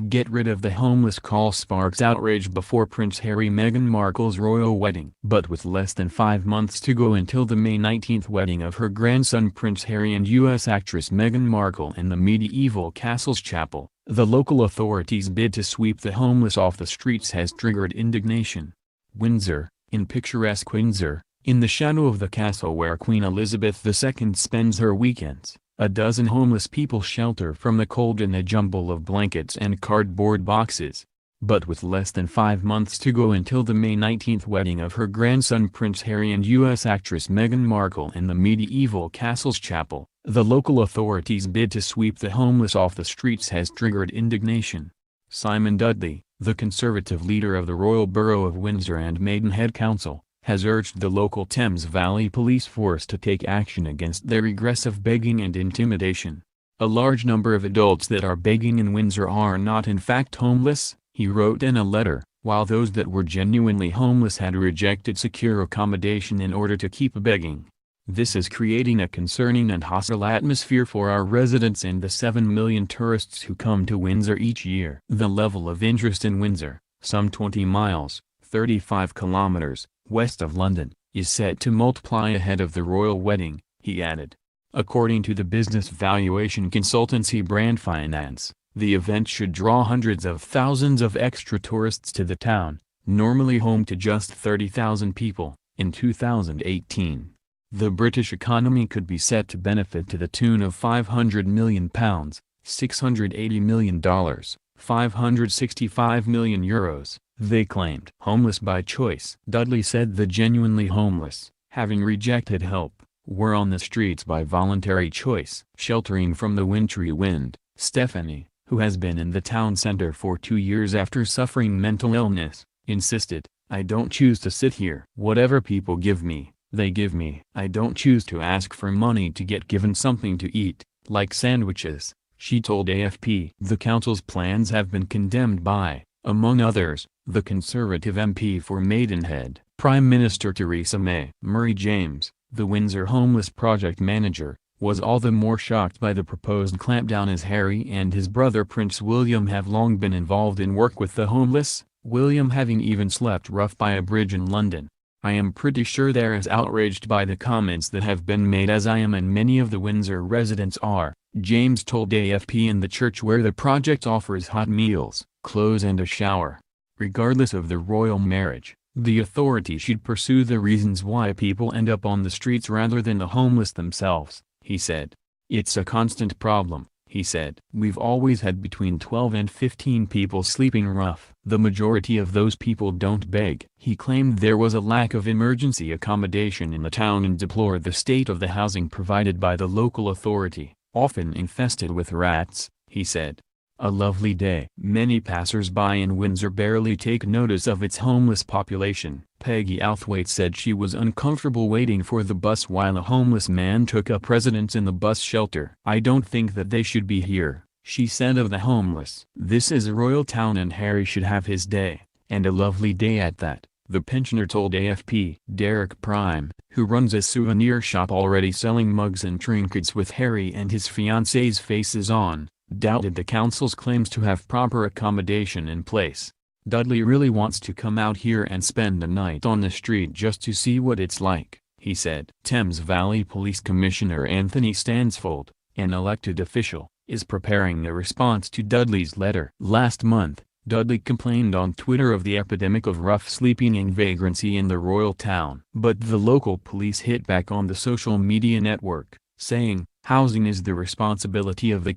Get rid of the homeless call sparks outrage before Prince Harry-Meghan Markle's royal wedding. But with less than 5 months to go until the May 19th wedding of her grandson Prince Harry and U.S. actress Meghan Markle in the medieval castle's chapel, the local authorities' bid to sweep the homeless off the streets has triggered indignation. Windsor, in picturesque Windsor, in the shadow of the castle where Queen Elizabeth II spends her weekends, a dozen homeless people shelter from the cold in a jumble of blankets and cardboard boxes. But with less than 5 months to go until the May 19th wedding of her grandson Prince Harry and U.S. actress Meghan Markle in the medieval castle's chapel, the local authorities' bid to sweep the homeless off the streets has triggered indignation. Simon Dudley, the Conservative leader of the Royal Borough of Windsor and Maidenhead Council, has urged the local Thames Valley police force to take action against their regressive begging and intimidation. A large number of adults that are begging in Windsor are not in fact homeless, he wrote in a letter, while those that were genuinely homeless had rejected secure accommodation in order to keep begging. This is creating a concerning and hostile atmosphere for our residents and the 7 million tourists who come to Windsor each year. The level of interest in Windsor, some 20 miles, 35 kilometers, west of London, is set to multiply ahead of the royal wedding, he added. According to the business valuation consultancy Brand Finance, the event should draw hundreds of thousands of extra tourists to the town, normally home to just 30,000 people, in 2018. The British economy could be set to benefit to the tune of £500 million, $680 million, €565 million, they claimed. Homeless by choice. Dudley said the genuinely homeless, having rejected help, were on the streets by voluntary choice. Sheltering from the wintry wind, Stephanie, who has been in the town center for 2 years after suffering mental illness, insisted, "I don't choose to sit here. Whatever people give me, they give me. I don't choose to ask for money to get given something to eat, like sandwiches," she told AFP. The council's plans have been condemned by, among others, the Conservative MP for Maidenhead, Prime Minister Theresa May. Murray James, the Windsor Homeless Project manager, was all the more shocked by the proposed clampdown as Harry and his brother Prince William have long been involved in work with the homeless, William having even slept rough by a bridge in London. "I am pretty sure they're as outraged by the comments that have been made as I am and many of the Windsor residents are," James told AFP. In the church where the project offers hot meals, clothes and a shower. Regardless of the royal marriage, the authorities should pursue the reasons why people end up on the streets rather than the homeless themselves, he said. "It's a constant problem," he said. "We've always had between 12 and 15 people sleeping rough. The majority of those people don't beg." He claimed there was a lack of emergency accommodation in the town and deplored the state of the housing provided by the local authority, often infested with rats, he said. A lovely day. Many passers-by in Windsor barely take notice of its homeless population. Peggy Outhwaite said she was uncomfortable waiting for the bus while a homeless man took up residence in the bus shelter. "I don't think that they should be here," she said of the homeless. "This is a royal town and Harry should have his day, and a lovely day at that," the pensioner told AFP. Derek Prime, who runs a souvenir shop already selling mugs and trinkets with Harry and his fiancée's faces on, doubted the council's claims to have proper accommodation in place. "Dudley really wants to come out here and spend a night on the street just to see what it's like," he said. Thames Valley Police Commissioner Anthony Stansfold, an elected official, is preparing a response to Dudley's letter. Last month, Dudley complained on Twitter of the epidemic of rough sleeping and vagrancy in the royal town. But the local police hit back on the social media network, saying, "Housing is the responsibility of the